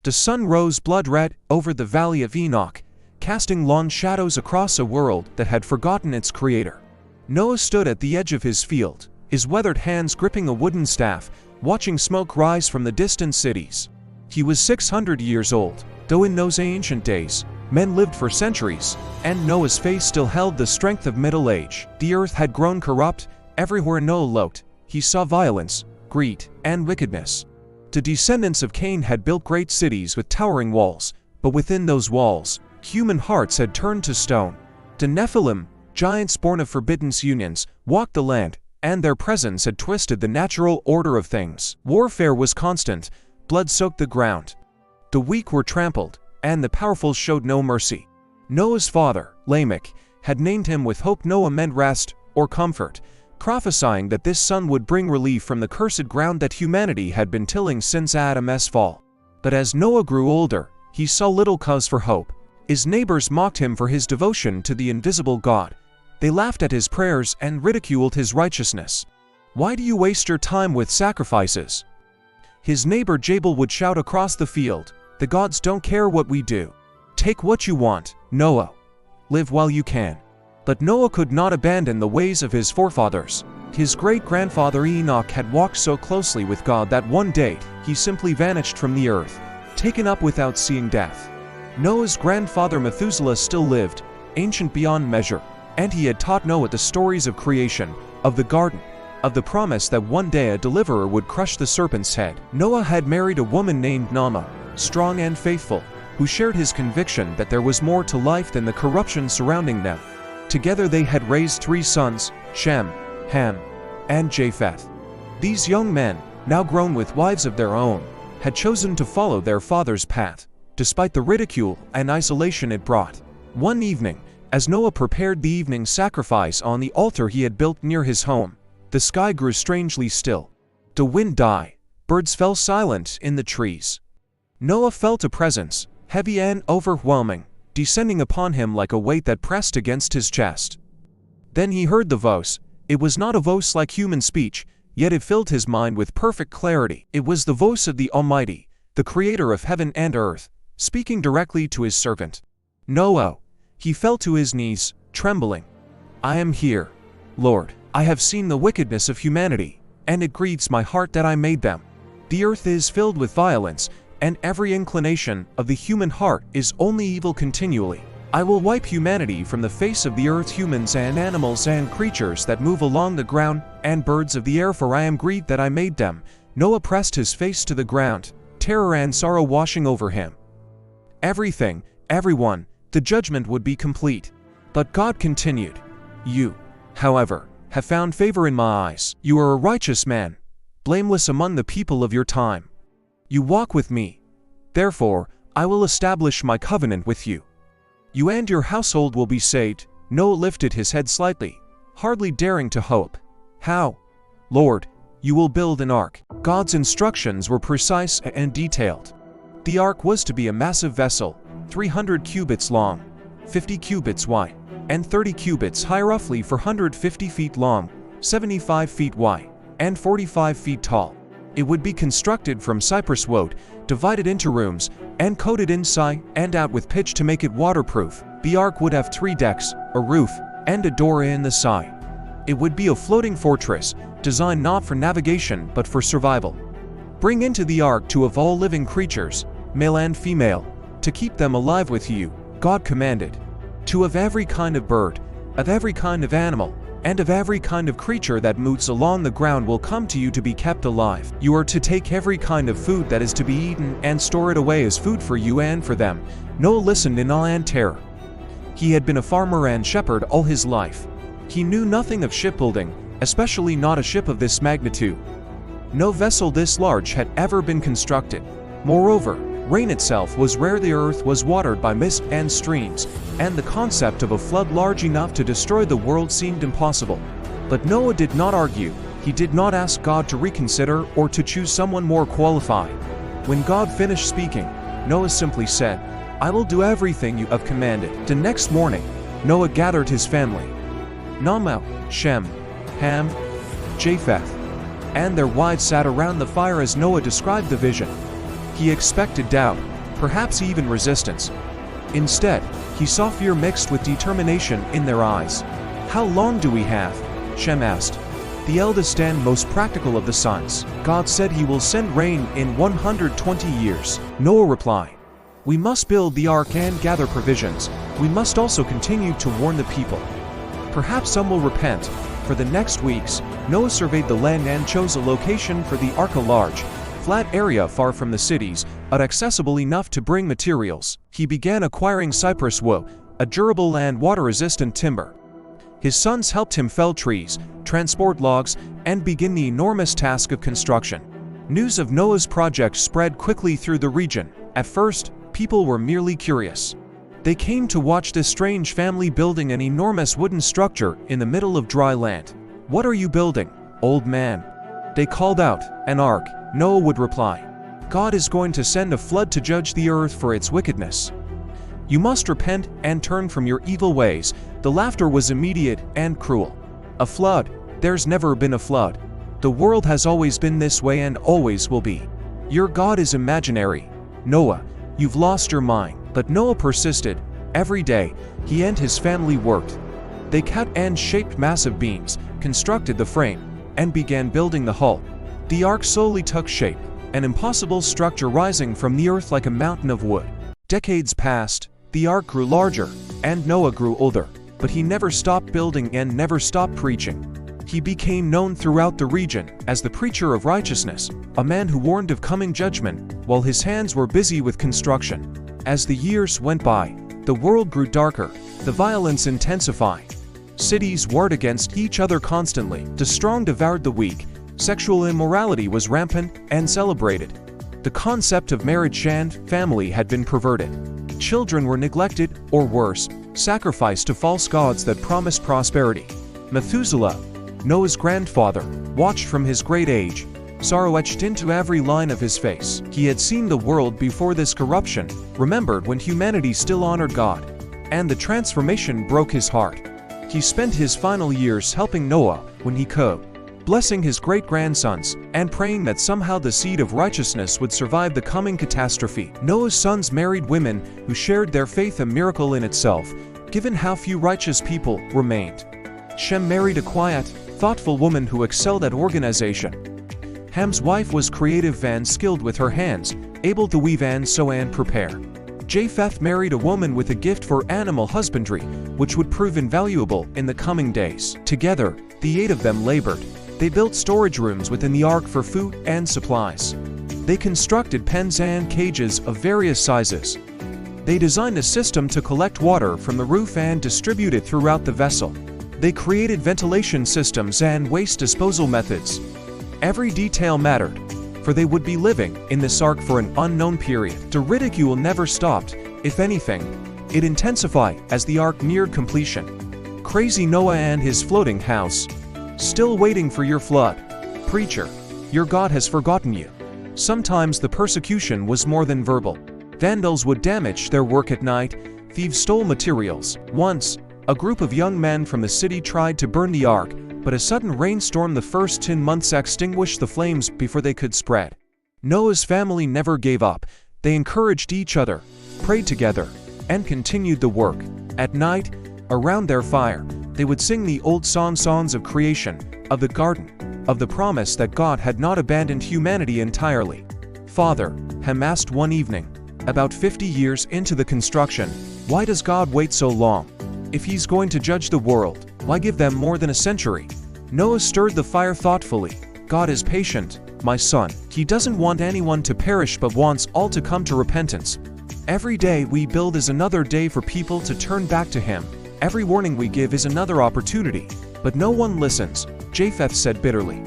The sun rose blood-red over the valley of Enoch, casting long shadows across a world that had forgotten its creator. Noah stood at the edge of his field, his weathered hands gripping a wooden staff, watching smoke rise from the distant cities. He was 600 years old, though in those ancient days, men lived for centuries, and Noah's face still held the strength of middle age. The earth had grown corrupt. Everywhere Noah looked, he saw violence, greed, and wickedness. The descendants of Cain had built great cities with towering walls, but within those walls, human hearts had turned to stone. The Nephilim, giants born of forbidden unions, walked the land, and their presence had twisted the natural order of things. Warfare was constant, blood soaked the ground. The weak were trampled, and the powerful showed no mercy. Noah's father, Lamech, had named him with hope. Noah meant rest or comfort, prophesying that this son would bring relief from the cursed ground that humanity had been tilling since Adam's fall. But as Noah grew older, he saw little cause for hope. His neighbors mocked him for his devotion to the invisible God. They laughed at his prayers and ridiculed his righteousness. "Why do you waste your time with sacrifices?" His neighbor Jabal would shout across the field, "The gods don't care what we do. Take what you want, Noah. Live while you can." But Noah could not abandon the ways of his forefathers. His great-grandfather Enoch had walked so closely with God that one day, he simply vanished from the earth, taken up without seeing death. Noah's grandfather Methuselah still lived, ancient beyond measure, and he had taught Noah the stories of creation, of the garden, of the promise that one day a deliverer would crush the serpent's head. Noah had married a woman named Naamah, strong and faithful, who shared his conviction that there was more to life than the corruption surrounding them. Together they had raised 3 sons, Shem, Ham, and Japheth. These young men, now grown with wives of their own, had chosen to follow their father's path, despite the ridicule and isolation it brought. One evening, as Noah prepared the evening sacrifice on the altar he had built near his home, the sky grew strangely still. The wind died, birds fell silent in the trees. Noah felt a presence, heavy and overwhelming, descending upon him like a weight that pressed against his chest. Then he heard the voice. It was not a voice like human speech, yet it filled his mind with perfect clarity. It was the voice of the Almighty, the Creator of heaven and earth, speaking directly to his servant. Noah. He fell to his knees, trembling. "I am here, Lord. I have seen the wickedness of humanity, and it grieves my heart that I made them. The earth is filled with violence, and every inclination of the human heart is only evil continually. I will wipe humanity from the face of the earth, humans and animals and creatures that move along the ground, and birds of the air, for I am grieved that I made them." Noah pressed his face to the ground, terror and sorrow washing over him. Everything, everyone, the judgment would be complete. But God continued, "You, however, have found favor in my eyes. You are a righteous man, blameless among the people of your time. You walk with me. Therefore, I will establish my covenant with you. You and your household will be saved." Noah lifted his head slightly, hardly daring to hope. "How, Lord? You will build an ark." God's instructions were precise and detailed. The ark was to be a massive vessel, 300 cubits long, 50 cubits wide, and 30 cubits high, roughly 450 feet long, 75 feet wide, and 45 feet tall. It would be constructed from cypress wood, divided into rooms, and coated inside and out with pitch to make it waterproof. The ark would have 3 decks, a roof, and a door in the side. It would be a floating fortress, designed not for navigation but for survival. "Bring into the ark 2 of all living creatures, male and female, to keep them alive with you," God commanded. 2 of every kind of bird, of every kind of animal, and of every kind of creature that moves along the ground will come to you to be kept alive. You are to take every kind of food that is to be eaten and store it away as food for you and for them." Noah listened in awe and terror. He had been a farmer and shepherd all his life. He knew nothing of shipbuilding, especially not a ship of this magnitude. No vessel this large had ever been constructed. Moreover, rain itself was rare. The earth was watered by mist and streams, and the concept of a flood large enough to destroy the world seemed impossible. But Noah did not argue. He did not ask God to reconsider or to choose someone more qualified. When God finished speaking, Noah simply said, "I will do everything you have commanded." The next morning, Noah gathered his family, Naamah, Shem, Ham, Japheth, and their wives sat around the fire as Noah described the vision. He expected doubt, perhaps even resistance. Instead, he saw fear mixed with determination in their eyes. "How long do we have?" Shem asked, the eldest and most practical of the sons. "God said he will send rain in 120 years. Noah replied, "We must build the ark and gather provisions. We must also continue to warn the people. Perhaps some will repent." For the next weeks, Noah surveyed the land and chose a location for the ark, a large, flat area far from the cities, but accessible enough to bring materials. He began acquiring cypress wood, a durable and water-resistant timber. His sons helped him fell trees, transport logs, and begin the enormous task of construction. News of Noah's project spread quickly through the region. At first, people were merely curious. They came to watch this strange family building an enormous wooden structure in the middle of dry land. "What are you building, old man?" they called out. "An ark," Noah would reply. "God is going to send a flood to judge the earth for its wickedness. You must repent and turn from your evil ways." The laughter was immediate and cruel. "A flood? There's never been a flood. The world has always been this way and always will be. Your God is imaginary. Noah, you've lost your mind." But Noah persisted. Every day, he and his family worked. They cut and shaped massive beams, constructed the frame, and began building the hull. The ark slowly took shape, an impossible structure rising from the earth like a mountain of wood. Decades passed, the ark grew larger, and Noah grew older, but he never stopped building and never stopped preaching. He became known throughout the region as the preacher of righteousness, a man who warned of coming judgment while his hands were busy with construction. As the years went by, the world grew darker, the violence intensified. Cities warred against each other constantly, the strong devoured the weak, sexual immorality was rampant and celebrated. The concept of marriage and family had been perverted. Children were neglected, or worse, sacrificed to false gods that promised prosperity. Methuselah, Noah's grandfather, watched from his great age, sorrow etched into every line of his face. He had seen the world before this corruption, remembered when humanity still honored God, and the transformation broke his heart. He spent his final years helping Noah when he could, blessing his great-grandsons, and praying that somehow the seed of righteousness would survive the coming catastrophe. Noah's sons married women who shared their faith, a miracle in itself, given how few righteous people remained. Shem married a quiet, thoughtful woman who excelled at organization. Ham's wife was creative and skilled with her hands, able to weave and sew and prepare. Japheth married a woman with a gift for animal husbandry, which would prove invaluable in the coming days. Together, the 8 of them labored. They built storage rooms within the ark for food and supplies. They constructed pens and cages of various sizes. They designed a system to collect water from the roof and distribute it throughout the vessel. They created ventilation systems and waste disposal methods. Every detail mattered, for they would be living in this ark for an unknown period. The ridicule never stopped. If anything, it intensified as the ark neared completion. Crazy Noah and his floating house. Still waiting for your flood. Preacher, your God has forgotten you. Sometimes the persecution was more than verbal. Vandals would damage their work at night. Thieves stole materials. Once, a group of young men from the city tried to burn the ark, but a sudden rainstorm the first 10 months extinguished the flames before they could spread. Noah's family never gave up. They encouraged each other, prayed together, and continued the work. At night, around their fire, they would sing the old songs of creation, of the garden, of the promise that God had not abandoned humanity entirely. "Father," Ham asked one evening, about 50 years into the construction, "why does God wait so long? If he's going to judge the world, why give them more than a century?" Noah stirred the fire thoughtfully. "God is patient, my son. He doesn't want anyone to perish but wants all to come to repentance. Every day we build is another day for people to turn back to him. Every warning we give is another opportunity. But no one listens," Japheth said bitterly.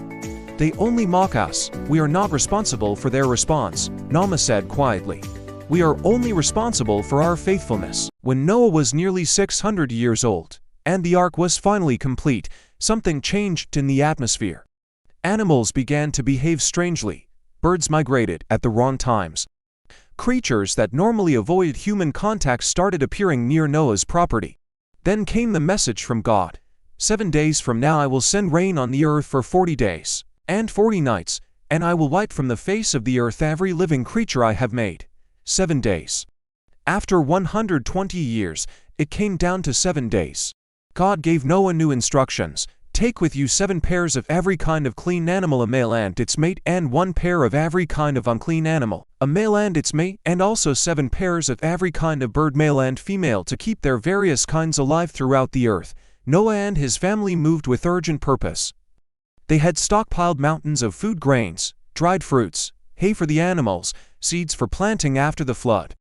"They only mock us. We are not responsible for their response," Noah said quietly. "We are only responsible for our faithfulness." When Noah was nearly 600 years old, and the ark was finally complete, something changed in the atmosphere. Animals began to behave strangely. Birds migrated at the wrong times. Creatures that normally avoided human contact started appearing near Noah's property. Then came the message from God. 7 days from now I will send rain on the earth for 40 days, and 40 nights, and I will wipe from the face of the earth every living creature I have made. 7 days. After 120 years, it came down to 7 days. God gave Noah new instructions. Take with you 7 pairs of every kind of clean animal, a male and its mate, and 1 pair of every kind of unclean animal, a male and its mate, and also 7 pairs of every kind of bird, male and female, to keep their various kinds alive throughout the earth. Noah and his family moved with urgent purpose. They had stockpiled mountains of food, grains, dried fruits, hay for the animals, seeds for planting after the flood.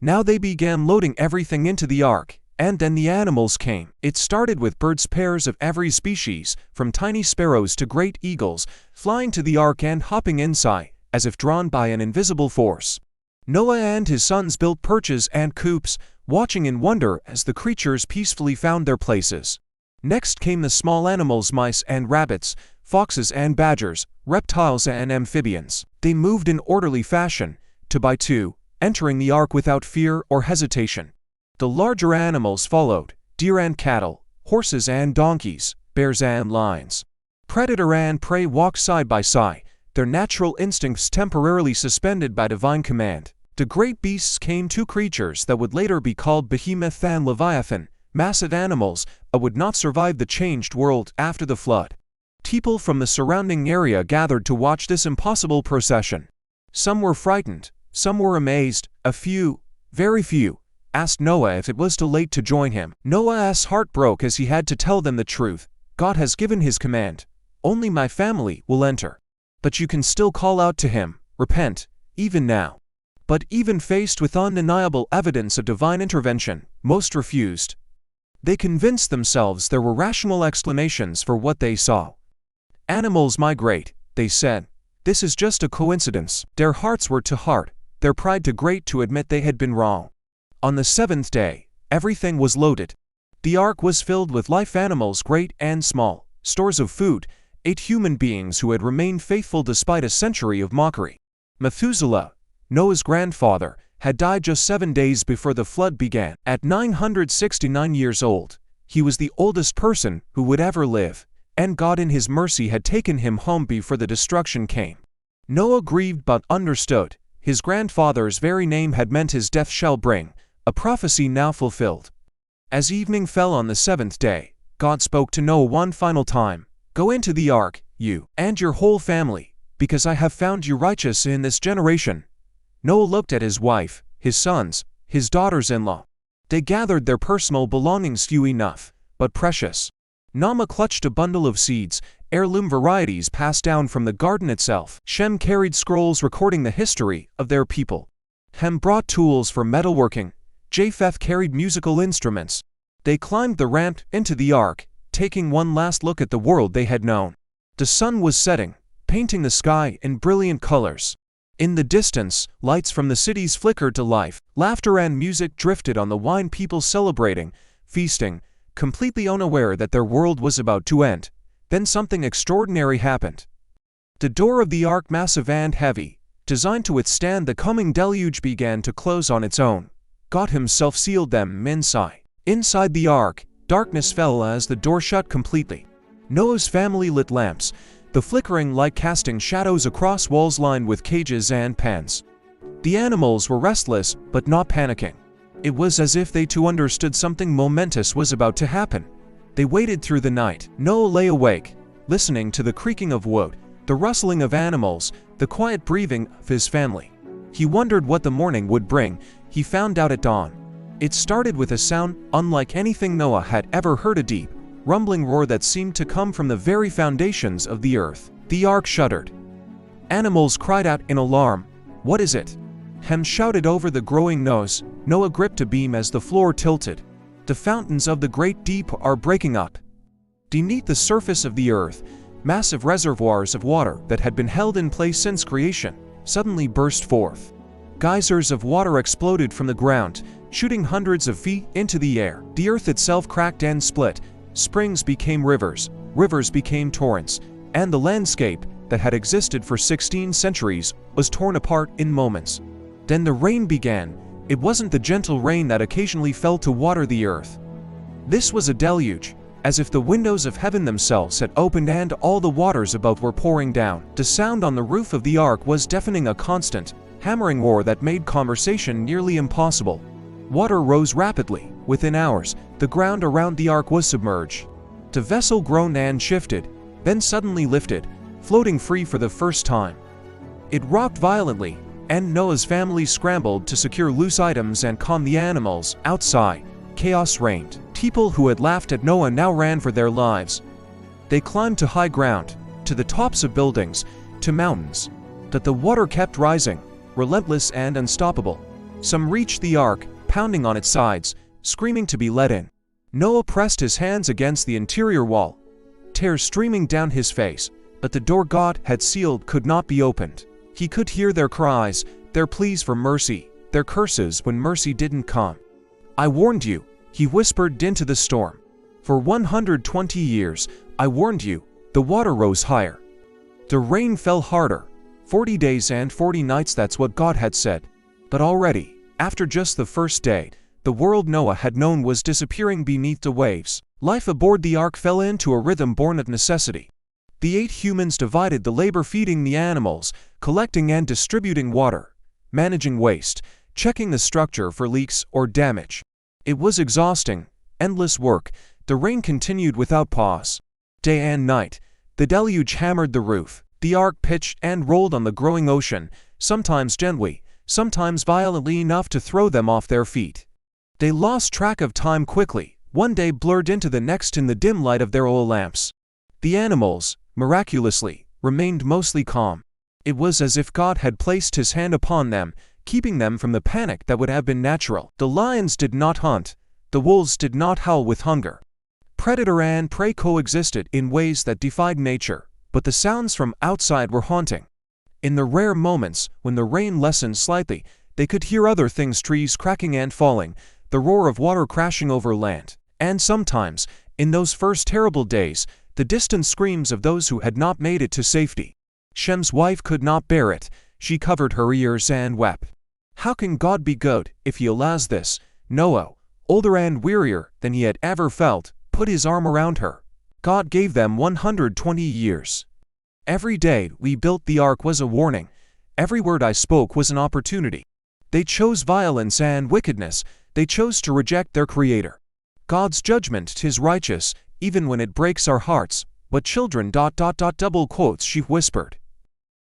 Now they began loading everything into the ark. And then the animals came. It started with birds, pairs of every species, from tiny sparrows to great eagles, flying to the ark and hopping inside, as if drawn by an invisible force. Noah and his sons built perches and coops, watching in wonder as the creatures peacefully found their places. Next came the small animals, mice and rabbits, foxes and badgers, reptiles and amphibians. They moved in orderly fashion, 2 by 2, entering the ark without fear or hesitation. The larger animals followed: deer and cattle, horses and donkeys, bears and lions. Predator and prey walked side by side, their natural instincts temporarily suspended by divine command. The great beasts came, 2 creatures that would later be called Behemoth and Leviathan, massive animals that would not survive the changed world after the flood. People from the surrounding area gathered to watch this impossible procession. Some were frightened, some were amazed, a few, very few, asked Noah if it was too late to join him. Noah's heart broke as he had to tell them the truth. God has given his command. Only my family will enter. But you can still call out to him, repent, even now. But even faced with undeniable evidence of divine intervention, most refused. They convinced themselves there were rational explanations for what they saw. Animals migrate, they said. This is just a coincidence. Their hearts were too hard, their pride too great to admit they had been wrong. On the 7th day, everything was loaded. The ark was filled with live animals, great and small, stores of food, 8 human beings who had remained faithful despite a century of mockery. Methuselah, Noah's grandfather, had died just 7 days before the flood began. At 969 years old, he was the oldest person who would ever live, and God in his mercy had taken him home before the destruction came. Noah grieved but understood. His grandfather's very name had meant his death shall bring, a prophecy now fulfilled. As evening fell on the 7th day, God spoke to Noah one final time. Go into the ark, you and your whole family, because I have found you righteous in this generation. Noah looked at his wife, his sons, his daughters-in-law. They gathered their personal belongings, few enough, but precious. Noah clutched a bundle of seeds, heirloom varieties passed down from the garden itself. Shem carried scrolls recording the history of their people. Ham brought tools for metalworking. Japheth carried musical instruments. They climbed the ramp into the ark, taking one last look at the world they had known. The sun was setting, painting the sky in brilliant colors. In the distance, lights from the cities flickered to life. Laughter and music drifted on the wine, people celebrating, feasting, completely unaware that their world was about to end. Then something extraordinary happened. The door of the ark, massive and heavy, designed to withstand the coming deluge, began to close on its own. God himself sealed them inside. Inside the ark, darkness fell as the door shut completely. Noah's family lit lamps, the flickering light casting shadows across walls lined with cages and pans. The animals were restless, but not panicking. It was as if they too understood something momentous was about to happen. They waited through the night. Noah lay awake, listening to the creaking of wood, the rustling of animals, the quiet breathing of his family. He wondered what the morning would bring. He found out at dawn. It started with a sound unlike anything Noah had ever heard, a deep, rumbling roar that seemed to come from the very foundations of the earth. The ark shuddered. Animals cried out in alarm. What is it? Ham shouted over the growing noise. Noah gripped a beam as the floor tilted. The fountains of the great deep are breaking up. Beneath the surface of the earth, massive reservoirs of water that had been held in place since creation suddenly burst forth. Geysers of water exploded from the ground, shooting hundreds of feet into the air. The earth itself cracked and split. Springs became rivers, rivers became torrents, and the landscape that had existed for 16 centuries was torn apart in moments. Then the rain began. It wasn't the gentle rain that occasionally fell to water the earth. This was a deluge, as if the windows of heaven themselves had opened and all the waters above were pouring down. The sound on the roof of the ark was deafening, a constant, hammering roar that made conversation nearly impossible. Water rose rapidly. Within hours, the ground around the ark was submerged. The vessel groaned and shifted, then suddenly lifted, floating free for the first time. It rocked violently, and Noah's family scrambled to secure loose items and calm the animals. Outside, chaos reigned. People who had laughed at Noah now ran for their lives. They climbed to high ground, to the tops of buildings, to mountains. But the water kept rising, relentless and unstoppable. Some reached the ark, pounding on its sides, screaming to be let in. Noah pressed his hands against the interior wall, tears streaming down his face, but the door God had sealed could not be opened. He could hear their cries, their pleas for mercy, their curses when mercy didn't come. "I warned you," he whispered into the storm. "For 120 years, I warned you." The water rose higher. The rain fell harder. 40 days and 40 nights, that's what God had said. But already, after just the first day, the world Noah had known was disappearing beneath the waves. Life aboard the ark fell into a rhythm born of necessity. The 8 humans divided the labor, feeding the animals, collecting and distributing water, managing waste, checking the structure for leaks or damage. It was exhausting, endless work. The rain continued without pause. Day and night, the deluge hammered the roof. The ark pitched and rolled on the growing ocean, sometimes gently, sometimes violently enough to throw them off their feet. They lost track of time quickly. One day blurred into the next in the dim light of their oil lamps. The animals, miraculously, remained mostly calm. It was as if God had placed his hand upon them, keeping them from the panic that would have been natural. The lions did not hunt. The wolves did not howl with hunger. Predator and prey coexisted in ways that defied nature, but the sounds from outside were haunting. In the rare moments when the rain lessened slightly, they could hear other things: trees cracking and falling, the roar of water crashing over land, and sometimes, in those first terrible days, the distant screams of those who had not made it to safety. Shem's wife could not bear it. She covered her ears and wept. How can God be good if he allows this? Noah, older and wearier than he had ever felt, put his arm around her. God gave them 120 years. Every day we built the ark was a warning. Every word I spoke was an opportunity. They chose violence and wickedness. They chose to reject their Creator. God's judgment, 'tis righteous, even when it breaks our hearts. But children ... double quotes, she whispered.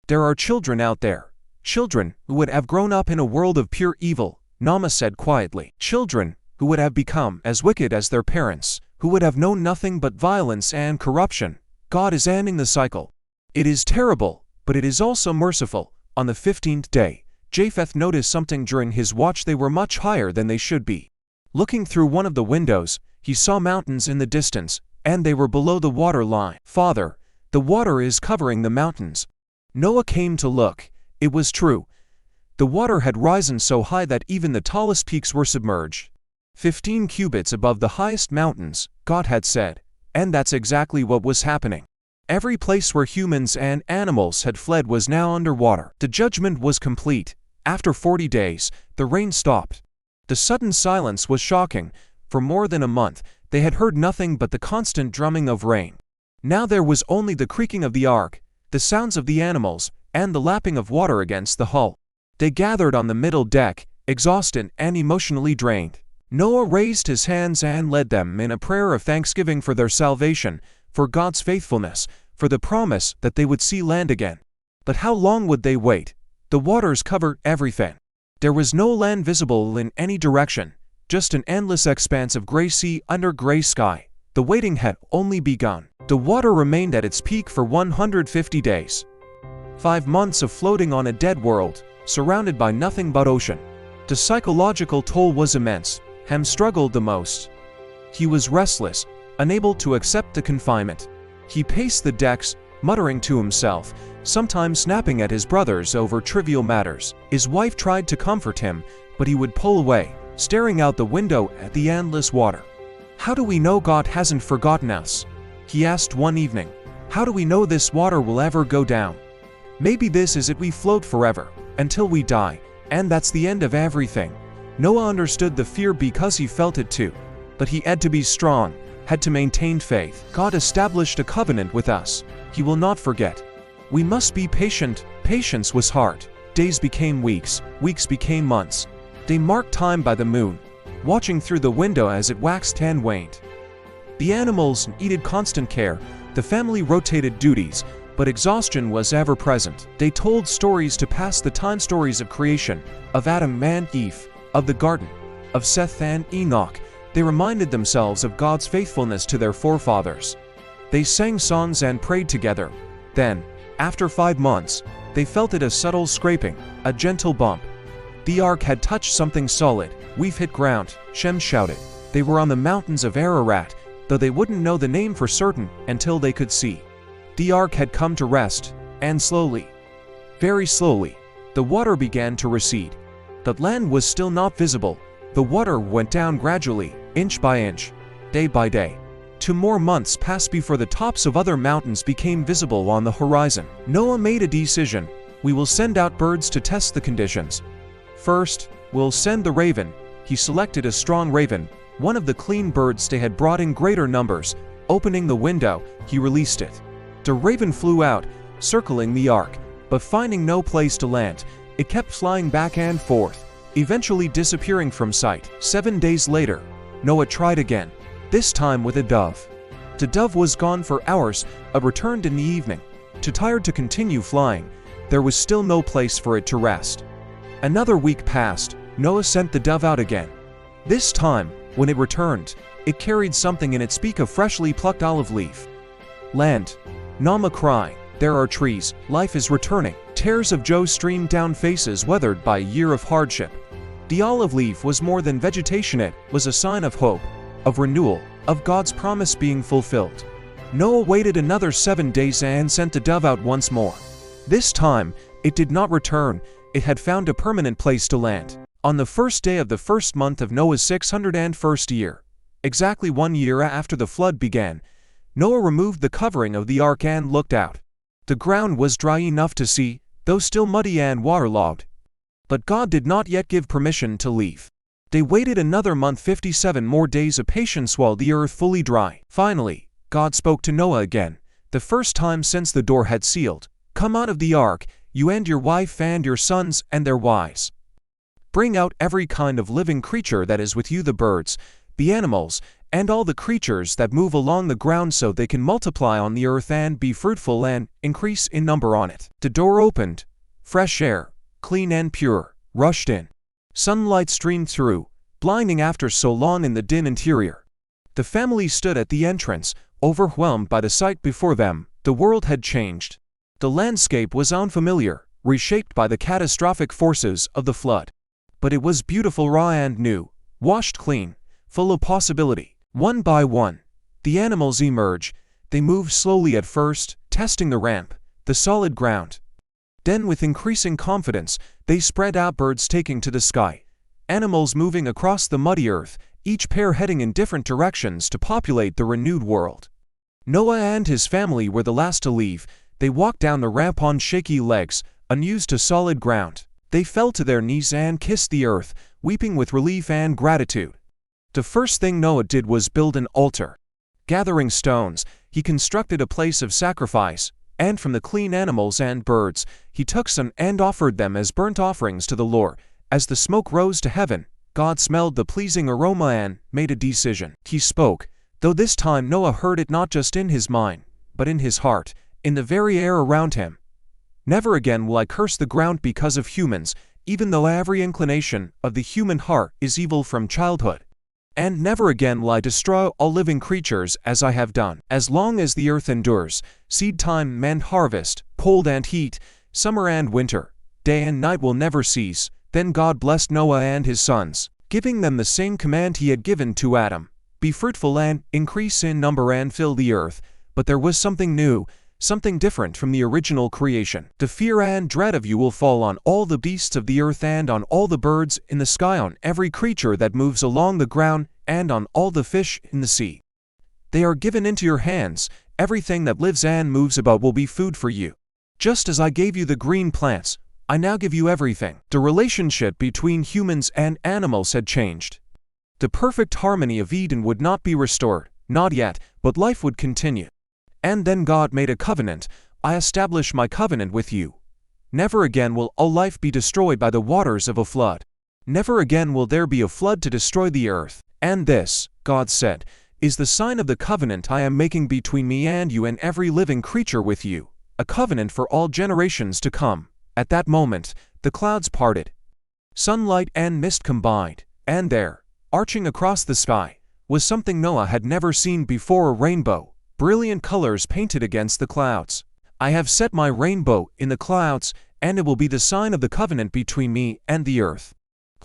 There are children out there. Children who would have grown up in a world of pure evil, Nama said quietly. Children who would have become as wicked as their parents, who would have known nothing but violence and corruption. God is ending the cycle. It is terrible, but it is also merciful. On the 15th day, Japheth noticed something during his watch. They were much higher than they should be. Looking through one of the windows, he saw mountains in the distance, and they were below the water line. "Father, the water is covering the mountains." Noah came to look. It was true. The water had risen so high that even the tallest peaks were submerged. 15 cubits above the highest mountains, God had said. And that's exactly what was happening. Every place where humans and animals had fled was now underwater. The judgment was complete. After 40 days, the rain stopped. The sudden silence was shocking. For more than a month, they had heard nothing but the constant drumming of rain. Now there was only the creaking of the ark, the sounds of the animals, and the lapping of water against the hull. They gathered on the middle deck, exhausted and emotionally drained. Noah raised his hands and led them in a prayer of thanksgiving for their salvation, for God's faithfulness, for the promise that they would see land again. But how long would they wait? The waters covered everything. There was no land visible in any direction, just an endless expanse of gray sea under gray sky. The waiting had only begun. The water remained at its peak for 150 days. 5 months of floating on a dead world, surrounded by nothing but ocean. The psychological toll was immense. Ham struggled the most. He was restless, unable to accept the confinement. He paced the decks, muttering to himself, sometimes snapping at his brothers over trivial matters. His wife tried to comfort him, but he would pull away, staring out the window at the endless water. "How do we know God hasn't forgotten us?" he asked one evening. "How do we know this water will ever go down? Maybe this is it, we float forever, until we die, and that's the end of everything." Noah understood the fear because he felt it too. But he had to be strong, had to maintain faith. God established a covenant with us. He will not forget. We must be patient. Patience was hard. Days became weeks, weeks became months. They marked time by the moon, watching through the window as it waxed and waned. The animals needed constant care, the family rotated duties, but exhaustion was ever present. They told stories to pass the time, stories of creation, of Adam and Eve, of the garden, of Seth and Enoch. They reminded themselves of God's faithfulness to their forefathers. They sang songs and prayed together. Then, after 5 months, they felt it, a subtle scraping, a gentle bump. The ark had touched something solid. We've hit ground, Shem shouted. They were on the mountains of Ararat, though they wouldn't know the name for certain until they could see. The ark had come to rest, and slowly, very slowly, the water began to recede. The land was still not visible. The water went down gradually, inch by inch, day by day. 2 more months passed before the tops of other mountains became visible on the horizon. Noah made a decision. We will send out birds to test the conditions. First, we'll send the raven. He selected a strong raven, one of the clean birds they had brought in greater numbers. Opening the window, he released it. The raven flew out, circling the ark, but finding no place to land, it kept flying back and forth, eventually disappearing from sight. 7 days later, Noah tried again, this time with a dove. The dove was gone for hours, but returned in the evening. Too tired to continue flying, there was still no place for it to rest. Another week passed. Noah sent the dove out again. This time, when it returned, it carried something in its beak, a freshly plucked olive leaf. Land. Nama cried, there are trees, life is returning. Tears of joy streamed down faces weathered by a year of hardship. The olive leaf was more than vegetation, it was a sign of hope, of renewal, of God's promise being fulfilled. Noah waited another 7 days and sent the dove out once more. This time, it did not return. It had found a permanent place to land. On the first day of the first month of Noah's 601st year, exactly 1 year after the flood began, Noah removed the covering of the ark and looked out. The ground was dry enough to see, though still muddy and waterlogged. But God did not yet give permission to leave. They waited another month, 57 more days of patience while the earth fully dry. Finally, God spoke to Noah again, the first time since the door had sealed. Come out of the ark, you and your wife and your sons and their wives. Bring out every kind of living creature that is with you, the birds, the animals, and all the creatures that move along the ground, so they can multiply on the earth and be fruitful and increase in number on it. The door opened. Fresh air, clean and pure, rushed in. Sunlight streamed through, blinding after so long in the dim interior. The family stood at the entrance, overwhelmed by the sight before them. The world had changed. The landscape was unfamiliar, reshaped by the catastrophic forces of the flood. But it was beautiful, raw and new, washed clean, full of possibility. One by one, the animals emerged. They moved slowly at first, testing the ramp, the solid ground. Then with increasing confidence, they spread out, birds taking to the sky, animals moving across the muddy earth, each pair heading in different directions to populate the renewed world. Noah and his family were the last to leave. They walked down the ramp on shaky legs, unused to solid ground. They fell to their knees and kissed the earth, weeping with relief and gratitude. The first thing Noah did was build an altar. Gathering stones, he constructed a place of sacrifice, and from the clean animals and birds, he took some and offered them as burnt offerings to the Lord. As the smoke rose to heaven, God smelled the pleasing aroma and made a decision. He spoke, though this time Noah heard it not just in his mind, but in his heart, in the very air around him. Never again will I curse the ground because of humans, even though every inclination of the human heart is evil from childhood. And never again will I destroy all living creatures as I have done. As long as the earth endures, seed time and harvest, cold and heat, summer and winter, day and night will never cease. Then God blessed Noah and his sons, giving them the same command he had given to Adam. Be fruitful and increase in number and fill the earth. But there was something new, something different from the original creation. The fear and dread of you will fall on all the beasts of the earth and on all the birds in the sky, on every creature that moves along the ground, and on all the fish in the sea. They are given into your hands. Everything that lives and moves about will be food for you. Just as I gave you the green plants, I now give you everything. The relationship between humans and animals had changed. The perfect harmony of Eden would not be restored, not yet, but life would continue. And then God made a covenant. I establish my covenant with you. Never again will all life be destroyed by the waters of a flood. Never again will there be a flood to destroy the earth. And this, God said, is the sign of the covenant I am making between me and you and every living creature with you, a covenant for all generations to come. At that moment, the clouds parted. Sunlight and mist combined, and there, arching across the sky, was something Noah had never seen before: a rainbow, brilliant colors painted against the clouds. I have set my rainbow in the clouds, and it will be the sign of the covenant between me and the earth.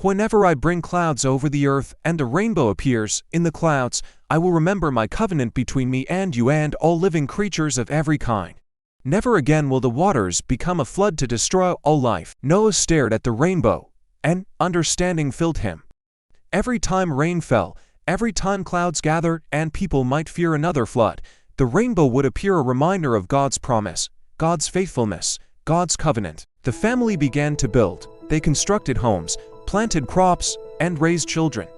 Whenever I bring clouds over the earth and a rainbow appears in the clouds, I will remember my covenant between me and you and all living creatures of every kind. Never again will the waters become a flood to destroy all life. Noah stared at the rainbow, and understanding filled him. Every time rain fell, every time clouds gathered and people might fear another flood, the rainbow would appear, a reminder of God's promise, God's faithfulness, God's covenant. The family began to build. They constructed homes, planted crops, and raised children.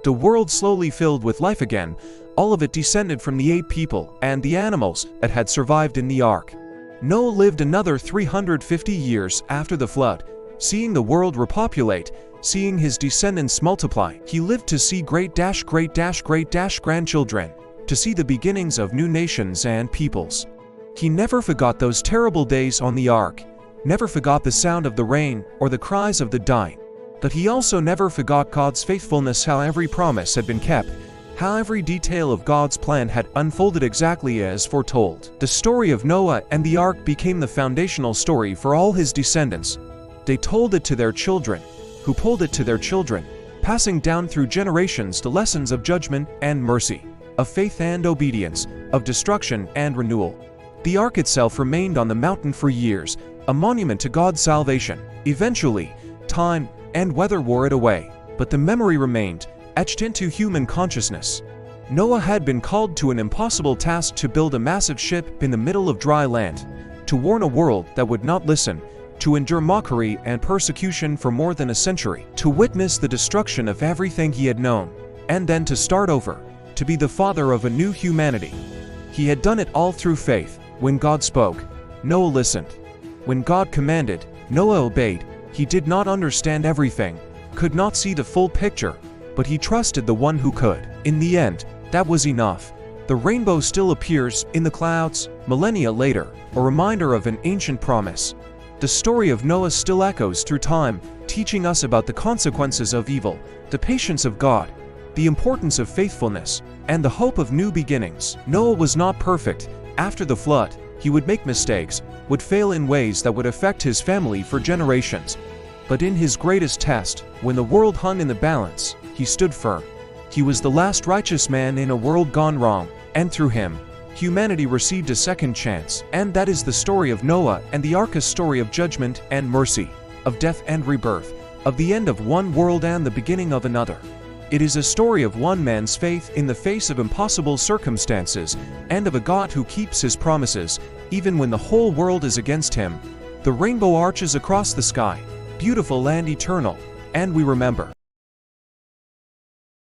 The world slowly filled with life again. All of it descended from the 8 people and the animals that had survived in the ark. Noah lived another 350 years after the flood, seeing the world repopulate, seeing his descendants multiply. He lived to see great-grandchildren, to see the beginnings of new nations and peoples. He never forgot those terrible days on the ark, never forgot the sound of the rain or the cries of the dying. But he also never forgot God's faithfulness, how every promise had been kept, how every detail of God's plan had unfolded exactly as foretold. The story of Noah and the ark became the foundational story for all his descendants. They told it to their children, who told it to their children, passing down through generations the lessons of judgment and mercy, of faith and obedience, of destruction and renewal. The ark itself remained on the mountain for years, a monument to God's salvation. Eventually, time and weather wore it away, but the memory remained, etched into human consciousness. Noah had been called to an impossible task: to build a massive ship in the middle of dry land, to warn a world that would not listen, to endure mockery and persecution for more than a century, to witness the destruction of everything he had known, and then to start over, to be the father of a new humanity. He had done it all through faith. When God spoke, Noah listened. When God commanded, Noah obeyed. He did not understand everything, could not see the full picture, but he trusted the one who could. In the end, that was enough. The rainbow still appears in the clouds, millennia later, a reminder of an ancient promise. The story of Noah still echoes through time, teaching us about the consequences of evil, the patience of God, the importance of faithfulness, and the hope of new beginnings. Noah was not perfect. After the flood, he would make mistakes, would fail in ways that would affect his family for generations. But in his greatest test, when the world hung in the balance, he stood firm. He was the last righteous man in a world gone wrong, and through him, humanity received a second chance. And that is the story of Noah and the ark, a story of judgment and mercy, of death and rebirth, of the end of one world and the beginning of another. It is a story of one man's faith in the face of impossible circumstances, and of a God who keeps his promises, even when the whole world is against him. The rainbow arches across the sky, beautiful and eternal, and we remember.